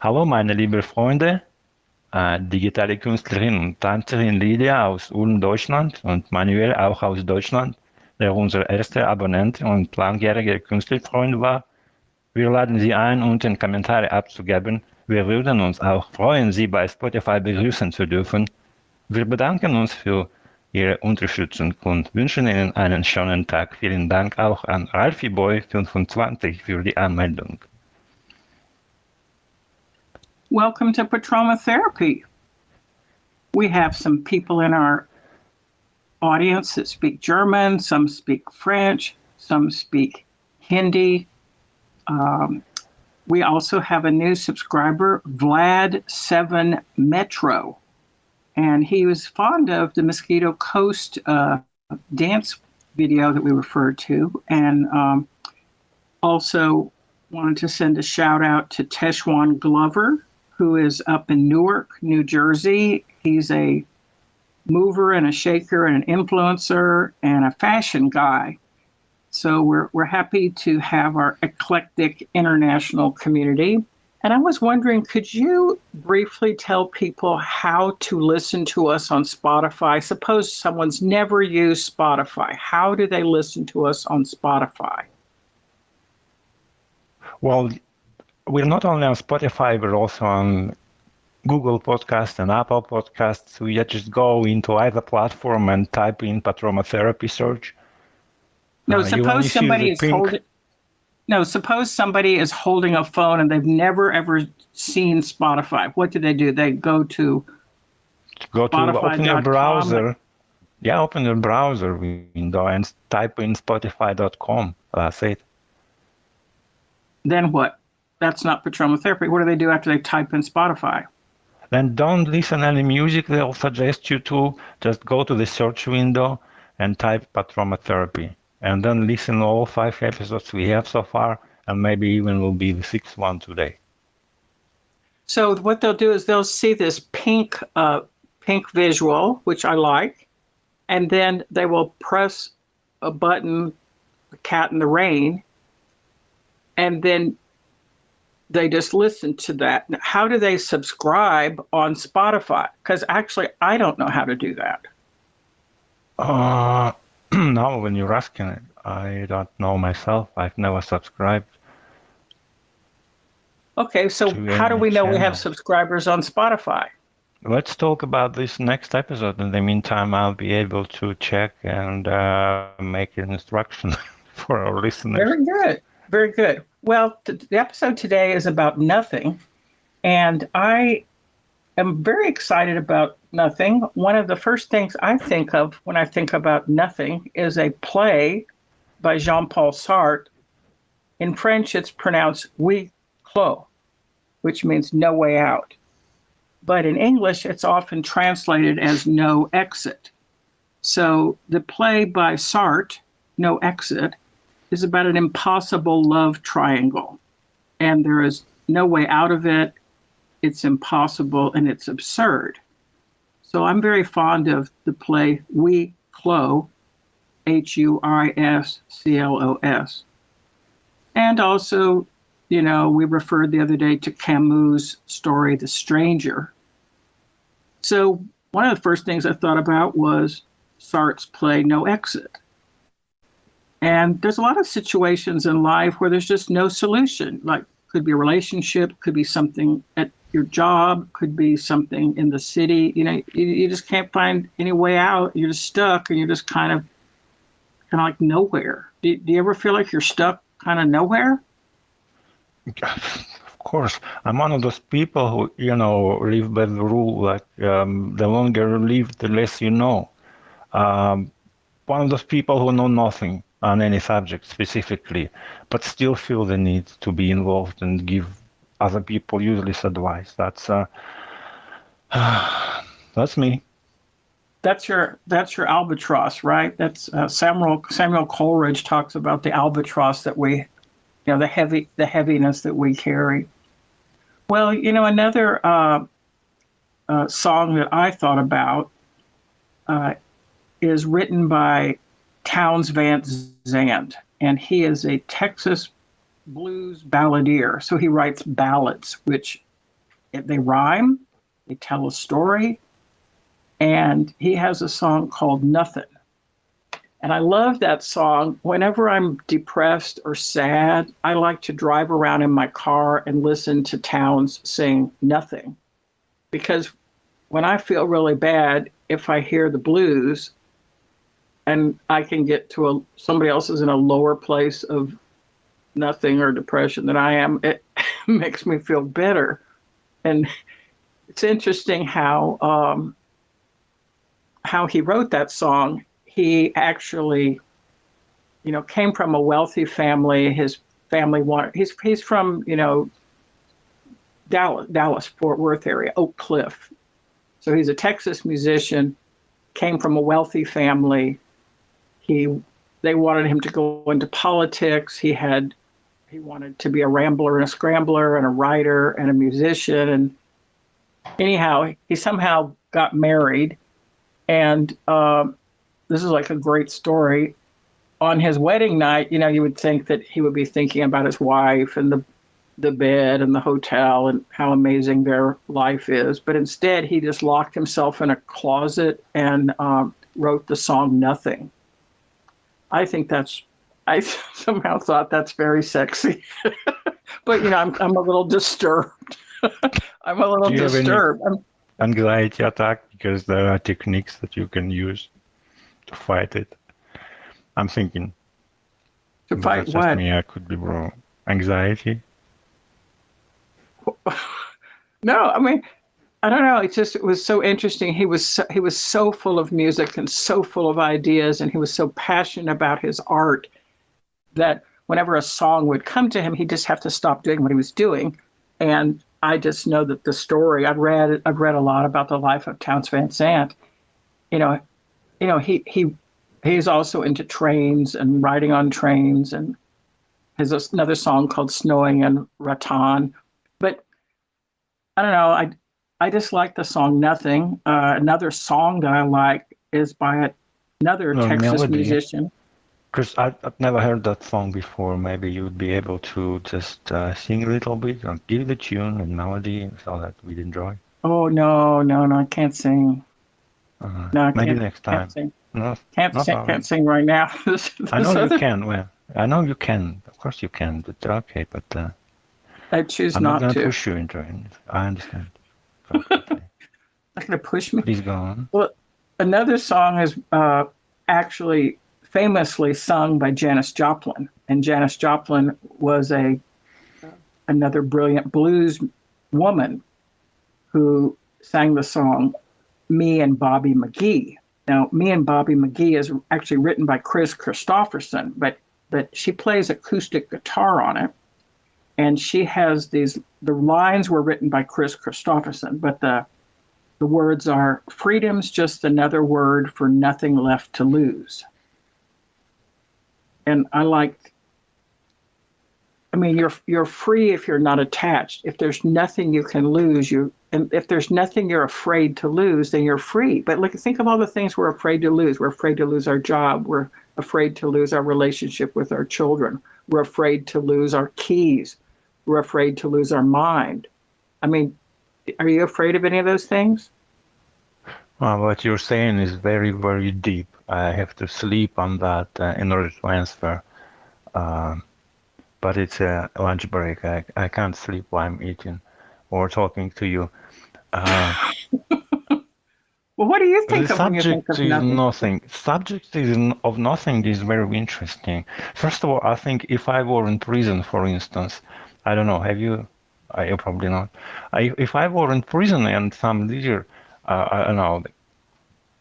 Hallo meine lieben Freunde, digitale Künstlerin und Tänzerin Lydia aus Ulm, Deutschland und Manuel auch aus Deutschland, der unser erster Abonnent und langjähriger Künstlerfreund war. Wir laden Sie ein, unten Kommentare abzugeben. Wir würden uns auch freuen, Sie bei Spotify begrüßen zu dürfen. Wir bedanken uns für Ihre Unterstützung und wünschen Ihnen einen schönen Tag. Vielen Dank auch an RalphieBoy25 für die Anmeldung. Welcome to Petroma Therapy. We have some people in our audience that speak German, some speak French, some speak Hindi. We also have a new subscriber, Vlad7 Metro, and he was fond of the Mosquito Coast dance video that we referred to, and also wanted to send a shout out to Teshwan Glover, who is up in Newark, New Jersey. He's a mover and a shaker and an influencer and a fashion guy. So we're happy to have our eclectic international community. And I was wondering, could you briefly tell people how to listen to us on Spotify? Suppose someone's never used Spotify. How do they listen to us on Spotify? Well, we're not only on Spotify, we're also on Google Podcasts and Apple Podcasts. We just go into either platform and type in Petroma Therapy search. No, suppose somebody is holding. No, suppose somebody is holding a phone and they've never ever seen Spotify. What do? They go to open your browser. Yeah, open your browser window and type in Spotify.com. That's it. Then what? That's not Petroma Therapy. What do they do after they type in Spotify? Then don't listen any music. They'll suggest you to just go to the search window and type Petroma Therapy. And then listen to all 5 episodes we have so far, and maybe even will be the 6th one today. So what they'll do is they'll see this pink visual, which I like, and then they will press a button, the cat in the rain, and then they just listen to that. How do they subscribe on Spotify? Because actually, I don't know how to do that. Now, when you're asking it, I don't know myself. I've never subscribed. Okay, so how do we know we have subscribers on Spotify? Let's talk about this next episode. In the meantime, I'll be able to check and make an instruction for our listeners. Very good. Very good. Well, the episode today is about nothing, and I am very excited about nothing. One of the first things I think of when I think about nothing is a play by Jean-Paul Sartre. In French, it's pronounced "huis clos," which means no way out. But in English, it's often translated as no exit. So the play by Sartre, No Exit, is about an impossible love triangle. And there is no way out of it. It's impossible and it's absurd. So I'm very fond of the play Huis Clos, Huisclos. And also, you know, we referred the other day to Camus' story, The Stranger. So one of the first things I thought about was Sartre's play No Exit. And there's a lot of situations in life where there's just no solution. Like, could be a relationship, could be something at your job, could be something in the city. You know, you just can't find any way out. You're just stuck, and you're just kind of like nowhere. Do you ever feel like you're stuck kind of nowhere? Of course, I'm one of those people who, you know, live by the rule, like the longer you live, the less you know. One of those people who know nothing on any subject specifically, but still feel the need to be involved and give other people useless advice. That's me. That's your albatross, right? That's Samuel Coleridge talks about the albatross that we, you know, the heaviness that we carry. Well, you know, another song that I thought about is written by Townes Van Zandt, and he is a Texas blues balladeer. So he writes ballads, which they rhyme, they tell a story, and he has a song called Nothing. And I love that song. Whenever I'm depressed or sad, I like to drive around in my car and listen to Townes sing Nothing. Because when I feel really bad, if I hear the blues and I can get to somebody else is in a lower place of nothing or depression than I am, it makes me feel better. And it's interesting how he wrote that song. He actually, came from a wealthy family. His family he's from, Dallas, Fort Worth area, Oak Cliff. So he's a Texas musician, came from a wealthy family. They wanted him to go into politics. He wanted to be a rambler and a scrambler and a writer and a musician. And anyhow, he somehow got married. And this is like a great story. On his wedding night, you would think that he would be thinking about his wife and the bed and the hotel and how amazing their life is. But instead, he just locked himself in a closet and wrote the song Nothing. I somehow thought that's very sexy. But, I'm a little disturbed. I'm a little disturbed. Anxiety attack, because there are techniques that you can use to fight it. I'm thinking. To fight what? Me, I could be wrong. Anxiety? No, I mean, I don't know. It was so interesting. He was so full of music and so full of ideas, and he was so passionate about his art that whenever a song would come to him, he'd just have to stop doing what he was doing. And I just know that the story. I've read a lot about the life of Townes Van Zandt. He's also into trains and riding on trains, and has another song called Snowing in Raton. But I don't know. I just like the song Nothing. Another song that I like is by another Texas melody. Musician. Chris, I've never heard that song before. Maybe you would be able to just sing a little bit, or give the tune and melody so that we'd enjoy. Oh, no, I can't sing. No, maybe next time. Can't sing. No, can't sing right now. I know you can. Well, I know you can. Of course you can. But okay. But I choose I'm not going to. to push you into it. I understand. Not going to push me. Please go on. Well, another song is actually famously sung by Janis Joplin, and Janis Joplin was another brilliant blues woman who sang the song "Me and Bobby McGee." Now, "Me and Bobby McGee" is actually written by Kris Kristofferson, but she plays acoustic guitar on it. And she has the lines were written by Kris Kristofferson, but the words are, "Freedom's just another word for nothing left to lose." And you're free if you're not attached. If there's nothing you can lose, and if there's nothing you're afraid to lose, then you're free. But think of all the things we're afraid to lose. We're afraid to lose our job. We're afraid to lose our relationship with our children. We're afraid to lose our keys. We're afraid to lose our mind. I mean, are you afraid of any of those things? Well, what you're saying is very, very deep. I have to sleep on that in order to answer. But it's a lunch break. I can't sleep while I'm eating or talking to you. Well, what do you think The of when you think of nothing? Subject of nothing is very interesting. First of all, I think if I were in prison, for instance, I don't know, have you? You probably not. If I were in prison and some leader, I don't know, the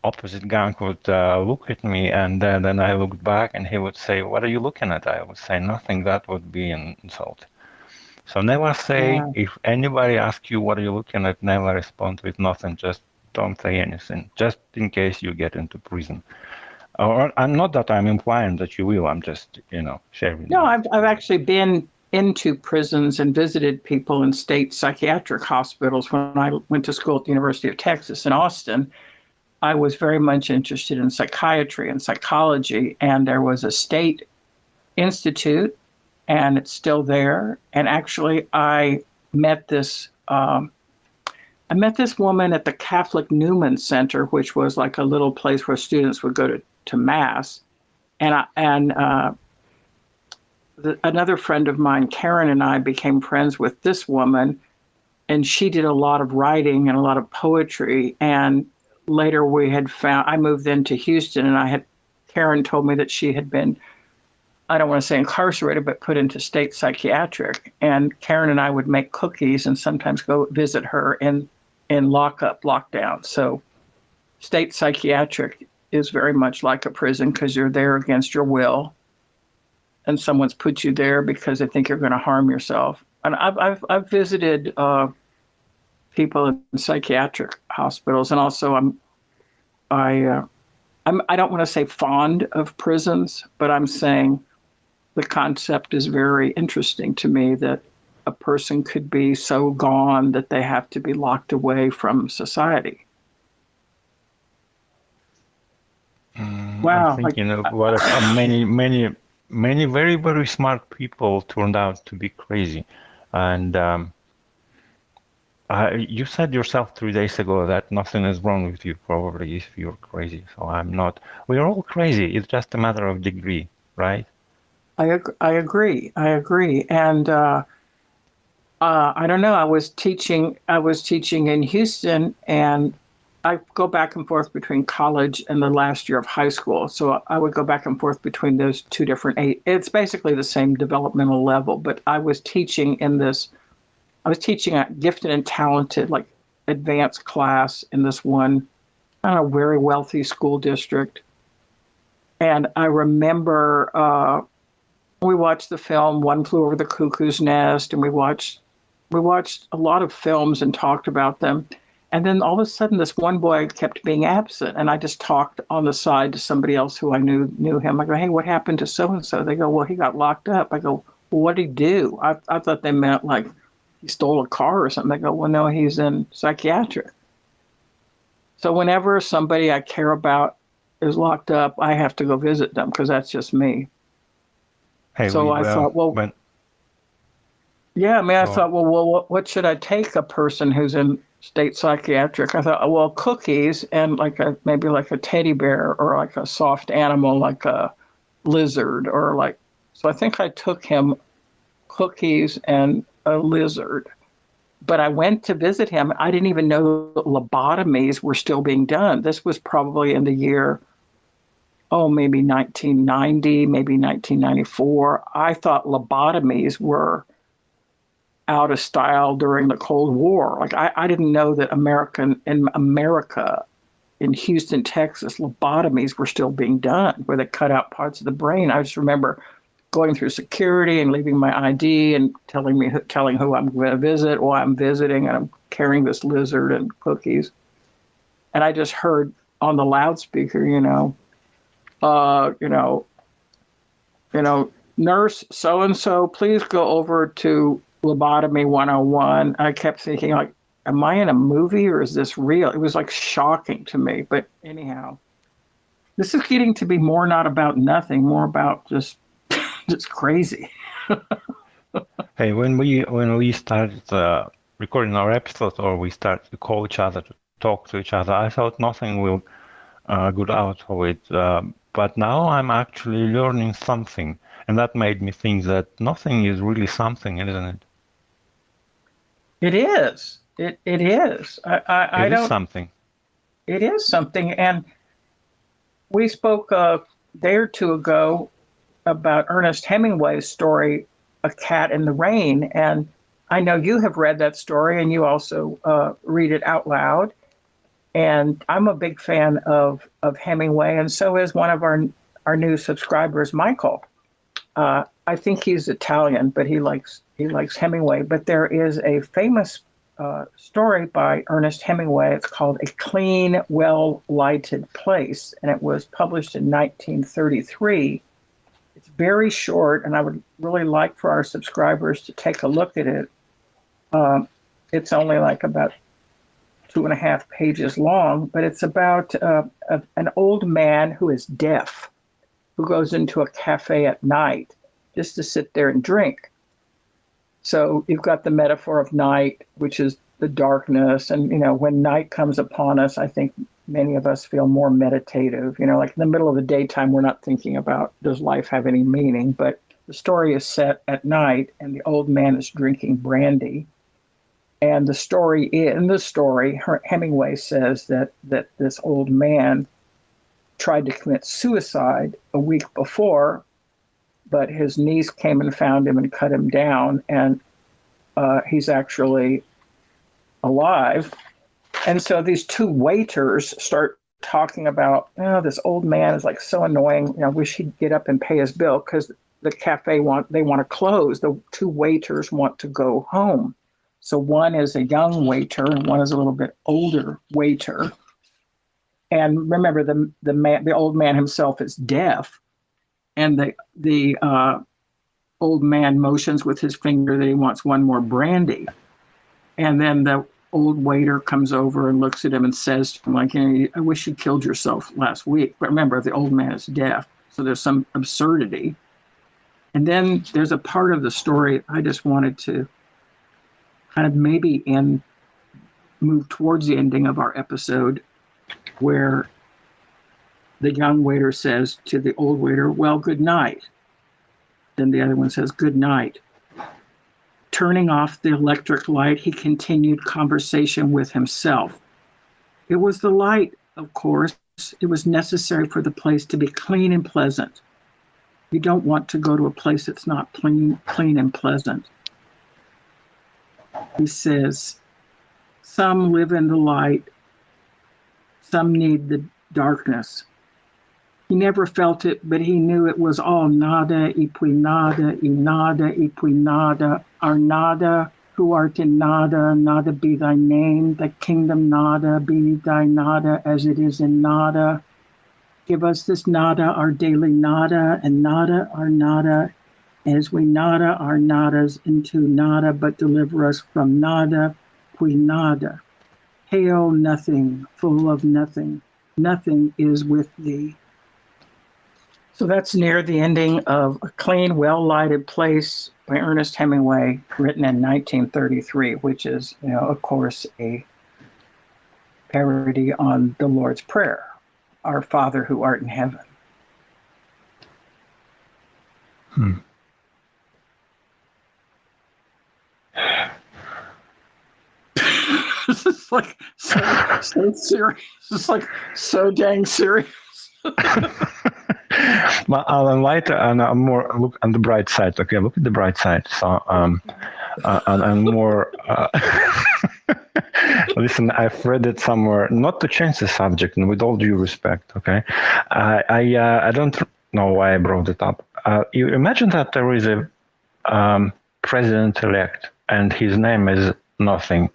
opposite gang would look at me, and then I looked back and he would say, "What are you looking at?" I would say, "Nothing." That would be an insult. So never say, if anybody asks you what are you looking at, never respond with nothing. Just don't say anything, just in case you get into prison. Or I'm not that I'm implying that you will. I'm just, sharing. No, I've actually been into prisons and visited people in state psychiatric hospitals. When I went to school at the University of Texas in Austin, I was very much interested in psychiatry and psychology, and there was a state institute, and it's still there. And actually, I met this I met this woman at the Catholic Newman Center, which was like a little place where students would go to mass. Another friend of mine, Karen, and I became friends with this woman, and she did a lot of writing and a lot of poetry. And later I moved into Houston, and Karen told me that she had been, I don't want to say incarcerated, but put into state psychiatric. And Karen and I would make cookies and sometimes go visit her in lockdown. So state psychiatric is very much like a prison because you're there against your will, and someone's put you there because they think you're going to harm yourself. And I've visited people in psychiatric hospitals, and also I don't want to say fond of prisons, but I'm saying the concept is very interesting to me that a person could be so gone that they have to be locked away from society. Wow. I'm thinking of what if many very, very smart people turned out to be crazy. And you said yourself 3 days ago that nothing is wrong with you, probably, if you're crazy. So I'm not. We're all crazy. It's just a matter of degree, right? I agree. And I don't know. I was teaching in Houston, and I go back and forth between college and the last year of high school. So I would go back and forth between those two different it's basically the same developmental level, but I was teaching a gifted and talented, like advanced class in this one, I don't know, very wealthy school district. And I remember we watched the film One Flew Over the Cuckoo's Nest, and we watched a lot of films and talked about them. And then all of a sudden, this one boy kept being absent, and I just talked on the side to somebody else who I knew him. I go, "Hey, what happened to so and so?" They go, "Well, he got locked up." I go, "Well, what did he do?" I thought they meant like he stole a car or something. They go, "Well, no, he's in psychiatric." So whenever somebody I care about is locked up, I have to go visit them because that's just me. Hey, so I thought, well, yeah, I mean, I thought, well, what should I take a person who's in state psychiatric? I thought, well, cookies and maybe like a teddy bear or like a soft animal, like a lizard so I think I took him cookies and a lizard. But I went to visit him. I didn't even know lobotomies were still being done. This was probably in the year, maybe 1990, maybe 1994. I thought lobotomies were out of style during the Cold War. Like I didn't know that in America, in Houston, Texas, lobotomies were still being done, where they cut out parts of the brain. I just remember going through security and leaving my ID and telling who I'm going to visit, why I'm visiting, and I'm carrying this lizard and cookies. And I just heard on the loudspeaker, nurse so and so, please go over to Lobotomy 101. I kept thinking, like, am I in a movie or is this real? It was like shocking to me. But anyhow, this is getting to be more not about nothing, more about just crazy. Hey, when we started recording our episodes, or we started to call each other, to talk to each other, I thought nothing will good out of it. But now I'm actually learning something, and that made me think that nothing is really something, isn't it? It is. It is. It is something. It is something. And we spoke a day or two ago about Ernest Hemingway's story, A Cat in the Rain. And I know you have read that story, and you also read it out loud. And I'm a big fan of Hemingway, and so is one of our new subscribers, Michael. I think he's Italian, but he likes Hemingway. But there is a famous story by Ernest Hemingway. It's called A Clean, Well-Lighted Place, and it was published in 1933. It's very short, and I would really like for our subscribers to take a look at it. It's only like about 2.5 pages long, but it's about an old man who is deaf, who goes into a cafe at night just to sit there and drink. So you've got the metaphor of night, which is the darkness. And, when night comes upon us, I think many of us feel more meditative. Like in the middle of the daytime, we're not thinking about, does life have any meaning? But the story is set at night, and the old man is drinking brandy. And in the story, Hemingway says that this old man tried to commit suicide a week before, but his niece came and found him and cut him down, and he's actually alive. And so these two waiters start talking about, this old man is like so annoying. I wish he'd get up and pay his bill, because the cafe want to close. The two waiters want to go home. So one is a young waiter and one is a little bit older waiter. And remember, the old man himself is deaf, and the old man motions with his finger that he wants one more brandy. And then the old waiter comes over and looks at him and says to him, like, I wish you killed yourself last week. But remember, the old man is deaf, so there's some absurdity. And then there's a part of the story I just wanted to kind of maybe move towards the ending of our episode, where the young waiter says to the old waiter, well, good night. Then the other one says, good night. Turning off the electric light, he continued conversation with himself. It was the light, of course. It was necessary for the place to be clean and pleasant. You don't want to go to a place that's not clean and pleasant. He says, some live in the light, some need the darkness. He never felt it, but he knew it was all nada, y puis nada, y nada, y puis nada. Our nada, who art in nada, nada be thy name, thy kingdom nada, be thy nada as it is in nada. Give us this nada, our daily nada, and nada, our nada, as we nada our nadas into nada, but deliver us from nada, puis nada. Hail nothing, full of nothing, nothing is with thee. So that's near the ending of A Clean, Well-Lighted Place by Ernest Hemingway, written in 1933, which is, of course, a parody on the Lord's Prayer, Our Father who art in heaven. This is like so serious. It's like so dang serious. But I'll lighter and more look on the bright side. Okay, look at the bright side. So and more. Listen, I've read it somewhere. Not to change the subject, and with all due respect, okay. I don't know why I brought it up. You imagine that there is a president-elect, and his name is nothing.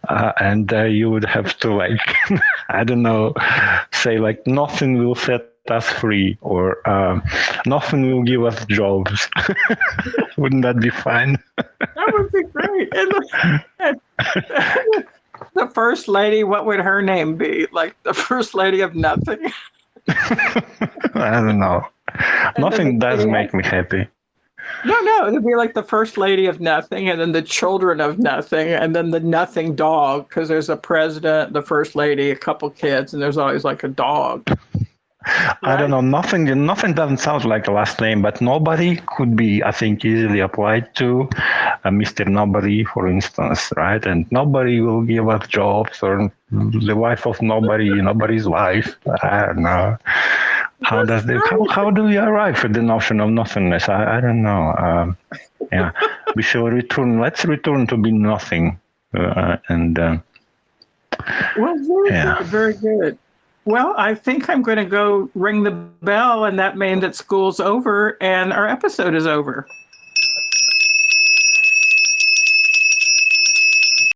And you would have to, like, I don't know, say like nothing will set us free, or nothing will give us jobs. Wouldn't that be fine? That would be great. And the first lady, what would her name be? Like the first lady of nothing? I don't know. Nothing does make me happy. No, it'd be like the first lady of nothing, and then the children of nothing, and then the nothing dog, because there's a president, the first lady, a couple kids, and there's always like a dog. Right? I don't know. Nothing doesn't sound like a last name, but nobody could be, I think, easily applied to Mr. Nobody, for instance, right? And nobody will give us jobs, or the wife of nobody, nobody's wife. I don't know. How do we arrive at the notion of nothingness? I don't know. Yeah, we shall return. Let's return to be nothing. Well, very good. Well, I think I'm going to go ring the bell, and that means that school's over and our episode is over.